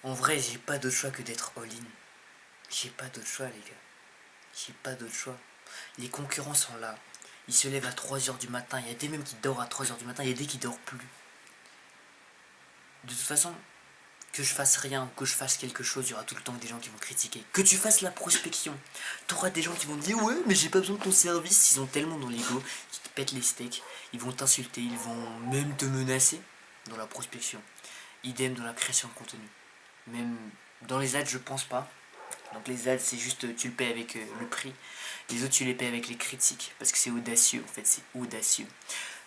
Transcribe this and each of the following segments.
En vrai, j'ai pas d'autre choix que d'être all-in. J'ai pas d'autre choix, les gars. J'ai pas d'autre choix. Les concurrents sont là. Ils se lèvent à 3 heures du matin. Il y a des mêmes qui dorment à 3 heures du matin. Il y a des qui dorment plus. De toute façon, que je fasse rien ou que je fasse quelque chose, il y aura tout le temps des gens qui vont critiquer. Que tu fasses la prospection, t'auras des gens qui vont te dire ouais mais j'ai pas besoin de ton service. Ils ont tellement dans l'ego qu'ils te pètent les steaks, ils vont t'insulter, ils vont même te menacer dans la prospection. Idem dans la création de contenu. Même dans les ads je pense pas. Donc les ads c'est juste tu le payes avec le prix. Les autres tu les payes avec les critiques parce que c'est audacieux en fait, c'est audacieux.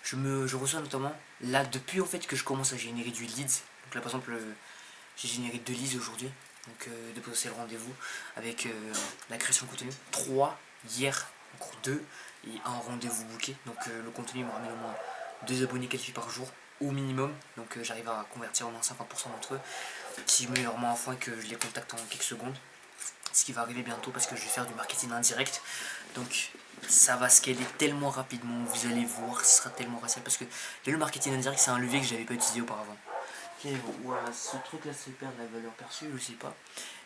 Je reçois notamment là depuis en fait que je commence à générer du leads. Donc là par exemple j'ai généré 2 leads aujourd'hui, donc 2 potentiels rendez-vous avec la création de contenu. 3 hier, encore 2 et un rendez-vous booké. Donc le contenu me ramène au moins 2 abonnés qualifiés par jour au minimum. Donc j'arrive à convertir au moins 50% d'entre eux si je mets leur main en fond et que je les contacte en quelques secondes. Ce qui va arriver bientôt parce que je vais faire du marketing indirect. Donc ça va scaler tellement rapidement, vous allez voir, ce sera tellement facile parce que le marketing indirect c'est un levier que j'avais pas utilisé auparavant. Ok, voilà, ce truc là c'est perdre la valeur perçue, je sais pas.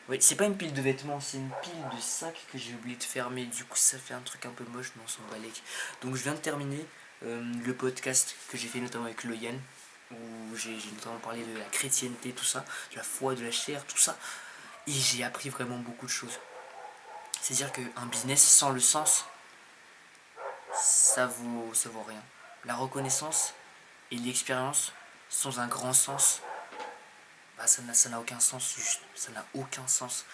Oui, c'est pas une pile de vêtements, c'est une pile de sacs que j'ai oublié de fermer. Du coup, ça fait un truc un peu moche, mais on s'en bat les. Donc, je viens de terminer le podcast que j'ai fait notamment avec Loyan, où j'ai notamment parlé de la chrétienté, tout ça, de la foi, de la chair, tout ça. Et j'ai appris vraiment beaucoup de choses. C'est-à-dire qu'un business sans le sens, ça vaut rien. La reconnaissance et l'expérience sans un grand sens, bah, ça n'a aucun sens, juste, ça n'a aucun sens.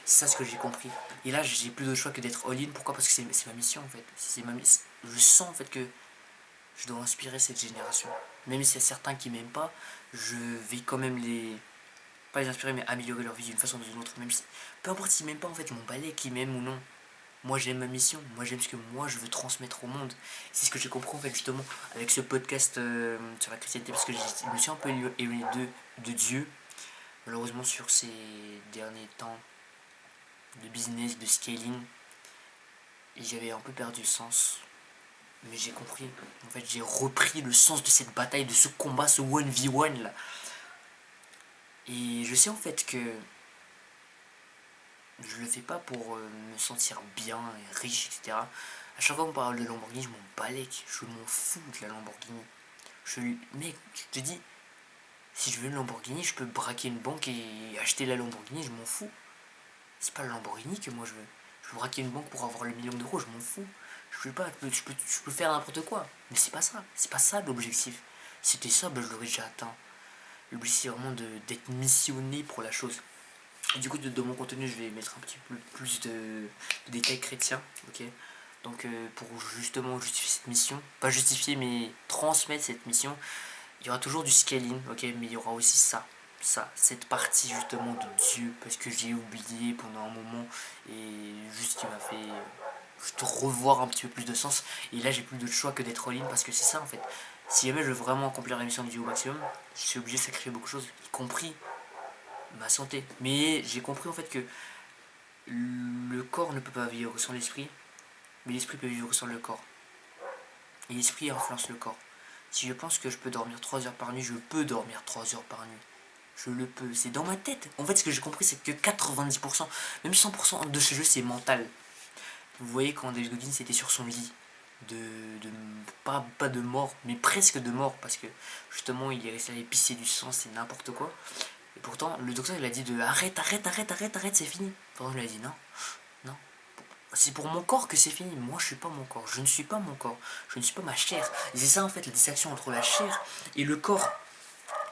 C'est ça ce que j'ai compris. Et là, j'ai plus de choix que d'être all-in. Pourquoi? Parce que c'est ma mission en fait. Je sens en fait que je dois inspirer cette génération. Même s'il y a certains qui m'aiment pas, je vais quand même pas les inspirer, mais améliorer leur vie d'une façon ou d'une autre. Même si, peu importe s'ils m'aiment pas, en fait, je m'en balais qu'ils m'aiment ou non. Moi j'aime ma mission, moi j'aime ce que moi je veux transmettre au monde. C'est ce que j'ai compris en fait justement avec ce podcast sur la chrétienté parce que je me suis un peu éloigné de Dieu malheureusement sur ces derniers temps de business, de scaling et j'avais un peu perdu le sens. Mais j'ai compris, en fait j'ai repris le sens de cette bataille, de ce combat, ce 1v1 là. Et je sais en fait que je le fais pas pour me sentir bien et riche, etc. À chaque fois qu'on parle de Lamborghini, je m'en balèque, je m'en fous de la Lamborghini. Mec, je te dis, si je veux une Lamborghini, je peux braquer une banque et acheter la Lamborghini, je m'en fous. C'est pas la Lamborghini que moi je veux. Je veux braquer une banque pour avoir le million d'euros, je m'en fous. Je peux faire n'importe quoi. Mais c'est pas ça l'objectif. Si c'était ça, ben, je l'aurais déjà atteint. L'objectif c'est vraiment d'être missionné pour la chose. Et du coup, de mon contenu, je vais mettre un petit peu plus de détails chrétiens, ok. Donc, pour justement justifier cette mission, pas justifier, mais transmettre cette mission, il y aura toujours du scaling, ok, mais il y aura aussi cette partie justement de Dieu, parce que j'ai oublié pendant un moment, et juste qui m'a fait juste revoir un petit peu plus de sens. Et là, j'ai plus de choix que d'être all-in, parce que c'est ça en fait. Si jamais je veux vraiment accomplir la mission de Dieu au maximum, je suis obligé de sacrifier beaucoup de choses, y compris ma santé. Mais j'ai compris en fait que le corps ne peut pas vivre sans l'esprit, mais l'esprit peut vivre sans le corps. Et l'esprit influence le corps. Si je pense que je peux dormir 3 heures par nuit, je peux dormir 3 heures par nuit. Je le peux, c'est dans ma tête. En fait, ce que j'ai compris, c'est que 90%, même 100% de ce jeu, c'est mental. Vous voyez, quand David Goggins était sur son lit, pas de mort, mais presque de mort, parce que justement, il est resté à pisser du sang, c'est n'importe quoi. Et pourtant, le docteur, il a dit de arrête, c'est fini. Pourtant, il a dit non, non. C'est pour mon corps que c'est fini. Moi, je suis pas mon corps. Je ne suis pas mon corps. Je ne suis pas ma chair. Et c'est ça, en fait, la distinction entre la chair et le corps.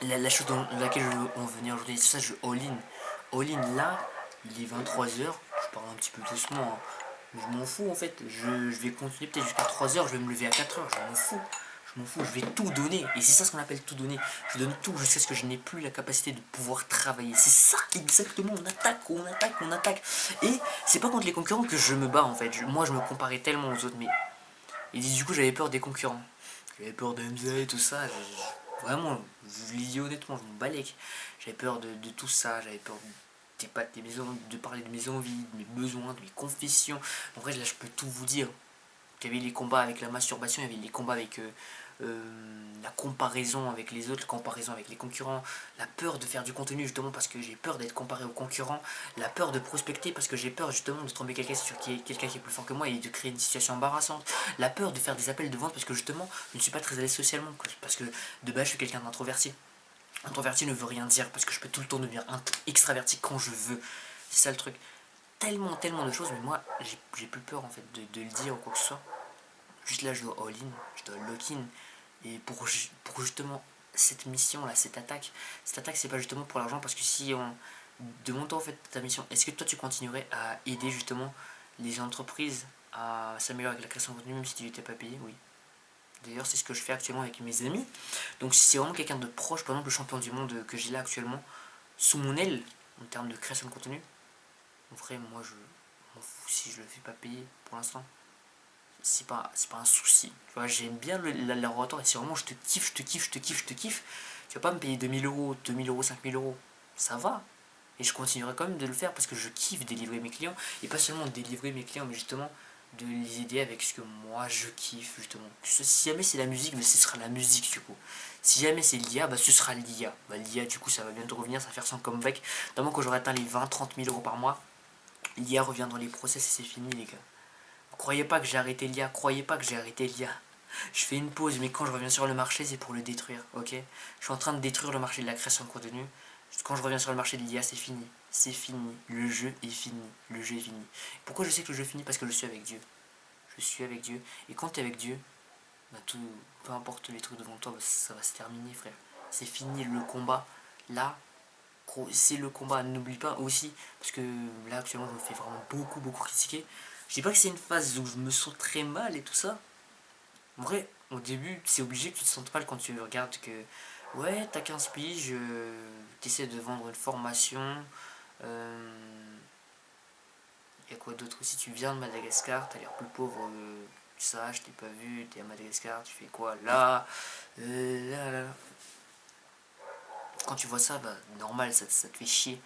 La chose dans laquelle je veux en venir aujourd'hui, c'est ça, je all-in. All-in, là, il est 23 heures. Je parle un petit peu doucement. Hein. Je m'en fous, en fait. Je vais continuer peut-être jusqu'à 3 heures. Je vais me lever à 4 heures. Je m'en fous. Je m'en fous, je vais tout donner. Et c'est ça ce qu'on appelle tout donner. Je donne tout jusqu'à ce que je n'ai plus la capacité de pouvoir travailler. C'est ça exactement. On attaque, on attaque, on attaque. Et c'est pas contre les concurrents que je me bats en fait. Moi je me comparais tellement aux autres. Mais et du coup j'avais peur des concurrents. J'avais peur de MZ et tout ça. Vraiment, je le dis honnêtement, je m'en balèque. J'avais peur de tout ça. J'avais peur de parler de mes envies, de mes besoins, de mes confessions. En vrai là je peux tout vous dire. Il y avait les combats avec la masturbation, il y avait les combats avec la comparaison avec les autres, la comparaison avec les concurrents, la peur de faire du contenu justement parce que j'ai peur d'être comparé aux concurrents, la peur de prospecter parce que j'ai peur justement de tomber quelqu'un qui est plus fort que moi et de créer une situation embarrassante, la peur de faire des appels de vente parce que justement je ne suis pas très à l'aise socialement, parce que de base je suis quelqu'un d'introverti. Introverti ne veut rien dire parce que je peux tout le temps devenir extraverti quand je veux. C'est ça le truc. Tellement de choses, mais moi j'ai plus peur en fait de le dire ou quoi que ce soit. Juste là je dois all-in, je dois lock-in. Et pour justement cette mission là, cette attaque c'est pas justement pour l'argent parce que si on demande toi en fait ta mission, est-ce que toi tu continuerais à aider justement les entreprises à s'améliorer avec la création de contenu même si tu n'étais pas payé? Oui. D'ailleurs, c'est ce que je fais actuellement avec mes amis. Donc, si c'est vraiment quelqu'un de proche, par exemple, le champion du monde que j'ai là actuellement, sous mon aile, en termes de création de contenu, en vrai, moi, je m'en fous si je le fais pas payer pour l'instant. C'est pas un souci. Tu vois, j'aime bien le laboratoire et si vraiment je te kiffe, tu vas pas me payer 2000 euros, 2000 euros, 5000 euros. Ça va. Et je continuerai quand même de le faire parce que je kiffe délivrer mes clients. Et pas seulement délivrer mes clients, mais justement de les aider avec ce que moi je kiffe justement. Si jamais c'est la musique, ce sera la musique du coup. Si jamais c'est l'IA, ce sera l'IA. L'IA du coup ça va bientôt revenir, ça va faire son comeback. Notamment quand j'aurai atteint les 20-30 000 euros par mois, l'IA revient dans les process et c'est fini les gars. Croyez pas que j'ai arrêté l'IA, croyez pas que j'ai arrêté l'IA. Je fais une pause, mais quand je reviens sur le marché, c'est pour le détruire, ok? Je suis en train de détruire le marché de la création de contenu. Quand je reviens sur le marché de l'IA, c'est fini. C'est fini. Le jeu est fini. Le jeu est fini. Pourquoi je sais que le jeu est fini? Parce que je suis avec Dieu. Je suis avec Dieu. Et quand tu es avec Dieu, tout, peu importe les trucs devant toi, ça va se terminer, frère. C'est fini le combat. Là, c'est le combat. N'oublie pas aussi, parce que là, actuellement, je me fais vraiment beaucoup critiquer. Je dis pas que c'est une phase où je me sens très mal et tout ça. En vrai, au début, c'est obligé que tu te sentes mal quand tu regardes que ouais, t'as 15 piges, t'essaies de vendre une formation. Y a quoi d'autre aussi? Tu viens de Madagascar, t'as l'air plus pauvre ça, je t'ai pas vu, t'es à Madagascar, tu fais quoi là? Là. Quand tu vois ça, normal, ça te fait chier.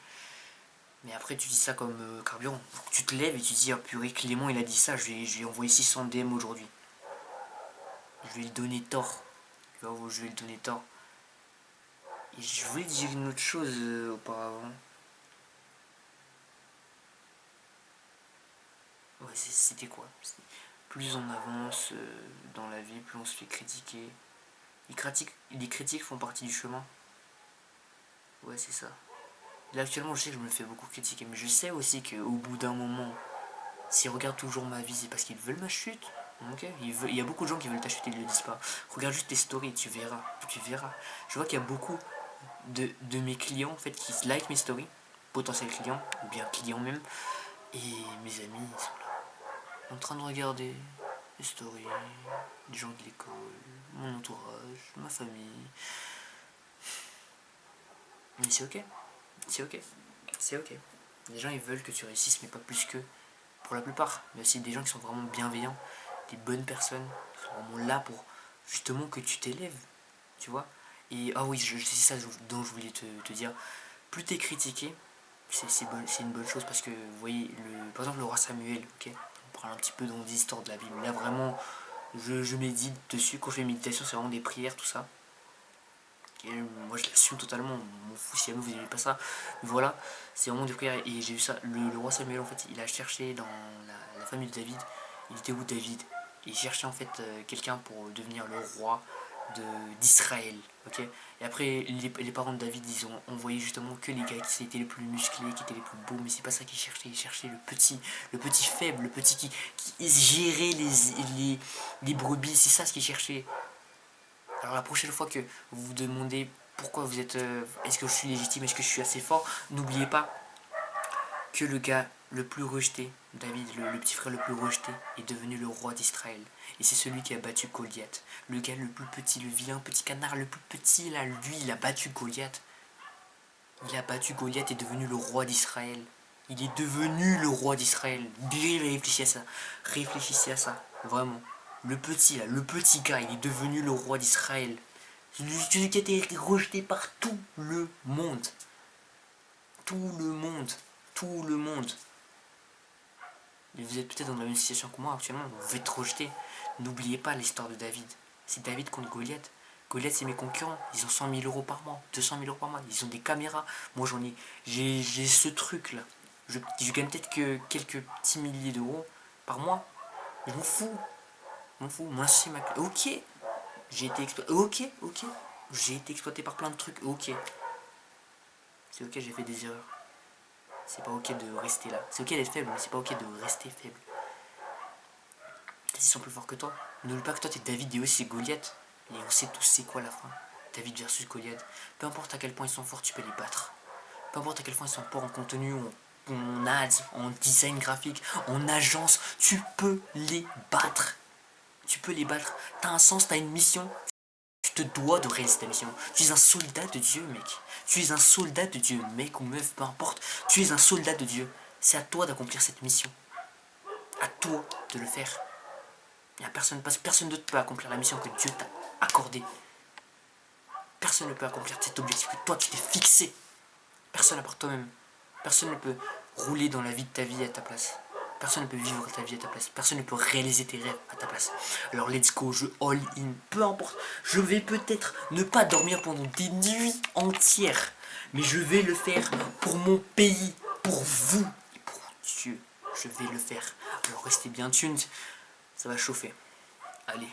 Mais après, tu dis ça comme carburant. Tu te lèves et tu te dis, ah purée, Clément il a dit ça, je vais envoyer 600 DM aujourd'hui. Je vais lui donner tort. Je vais lui donner tort. Et je voulais dire une autre chose auparavant. Ouais, c'était quoi? Plus on avance dans la vie, plus on se fait critiquer. Les critiques font partie du chemin. Ouais, c'est ça. Là, actuellement, je sais que je me fais beaucoup critiquer, mais je sais aussi qu'au bout d'un moment, s'ils regardent toujours ma vie, c'est parce qu'ils veulent ma chute. Ok, il y a beaucoup de gens qui veulent ta chute et ils ne le disent pas. Regarde juste tes stories, tu verras. Tu verras. Je vois qu'il y a beaucoup de mes clients en fait qui like mes stories, potentiels clients, ou bien clients même, et mes amis ils sont là, en train de regarder les stories, des gens de l'école, mon entourage, ma famille. Mais c'est ok, c'est ok, c'est ok. Les gens ils veulent que tu réussisses, mais pas plus qu'eux. Pour la plupart, mais aussi des gens qui sont vraiment bienveillants, des bonnes personnes, qui sont vraiment là pour justement que tu t'élèves, tu vois. Et ah oui, c'est ça dont je voulais te dire. Plus t'es critiqué, c'est une bonne chose parce que vous voyez, par exemple le roi Samuel, ok, on parle un petit peu dans des histoires de la Bible. Là vraiment, je médite dessus. Quand je fais méditation, c'est vraiment des prières, tout ça. Et moi je l'assume totalement, on m'en fout si jamais vous n'aimez pas ça. Mais voilà, c'est vraiment des prières. Et j'ai vu ça, le roi Samuel en fait, il a cherché dans la famille de David. Il était où David? Il cherchait en fait quelqu'un pour devenir le roi d'Israël, ok. Et après les parents de David ils ont envoyé justement que les gars qui étaient les plus musclés, qui étaient les plus beaux, mais c'est pas ça qu'ils cherchaient. Ils cherchaient le petit faible, le petit qui gérait les brebis, c'est ça ce qu'ils cherchaient. Alors la prochaine fois que vous vous demandez pourquoi vous êtes, est-ce que je suis légitime, est-ce que je suis assez fort, n'oubliez pas que le gars le plus rejeté, David, le petit frère le plus rejeté, est devenu le roi d'Israël. Et c'est celui qui a battu Goliath. Le gars le plus petit, le vilain petit canard le plus petit, là, lui, il a battu Goliath. Il a battu Goliath et est devenu le roi d'Israël. Il est devenu le roi d'Israël. Réfléchissez à ça. Réfléchissez à ça. Vraiment. Le petit, là, le petit gars, il est devenu le roi d'Israël. Celui qui a été rejeté par tout le monde. Tout le monde. Tout le monde. Et vous êtes peut-être dans la même situation que moi actuellement, vous êtes rejeté. N'oubliez pas l'histoire de David. C'est David contre Goliath. Goliath, c'est mes concurrents. Ils ont 100 000 euros par mois, 200 000 euros par mois. Ils ont des caméras. Moi, j'en ai. J'ai ce truc-là. Je gagne peut-être que quelques petits milliers d'euros par mois. Je m'en fous. Je m'en fous. Moi, c'est ma. Ok. J'ai été exploité. Ok. J'ai été exploité par plein de trucs. Ok. C'est ok, j'ai fait des erreurs. C'est pas ok de rester là. C'est ok d'être faible, mais c'est pas ok de rester faible. Peut-être ils sont plus forts que toi. N'oublie pas que toi, t'es David et eux, c'est Goliath. Et on sait tous c'est quoi la fin. David versus Goliath. Peu importe à quel point ils sont forts, tu peux les battre. Peu importe à quel point ils sont forts en contenu, en ads, en design graphique, en agence, tu peux les battre. Tu peux les battre. T'as un sens, t'as une mission. Tu te dois de réaliser ta mission. Tu es un soldat de Dieu, mec. Tu es un soldat de Dieu, mec ou meuf, peu importe. Tu es un soldat de Dieu. C'est à toi d'accomplir cette mission. À toi de le faire. Il n'y a personne, parce que personne d'autre peut accomplir la mission que Dieu t'a accordée. Personne ne peut accomplir cet objectif que toi tu t'es fixé. Personne à part toi-même. Personne ne peut rouler dans la vie de ta vie à ta place. Personne ne peut vivre ta vie à ta place. Personne ne peut réaliser tes rêves à ta place. Alors let's go, je all in. Peu importe. Je vais peut-être ne pas dormir pendant des nuits entières. Mais je vais le faire pour mon pays, pour vous et pour Dieu. Je vais le faire. Alors restez bien tuned. Ça va chauffer. Allez.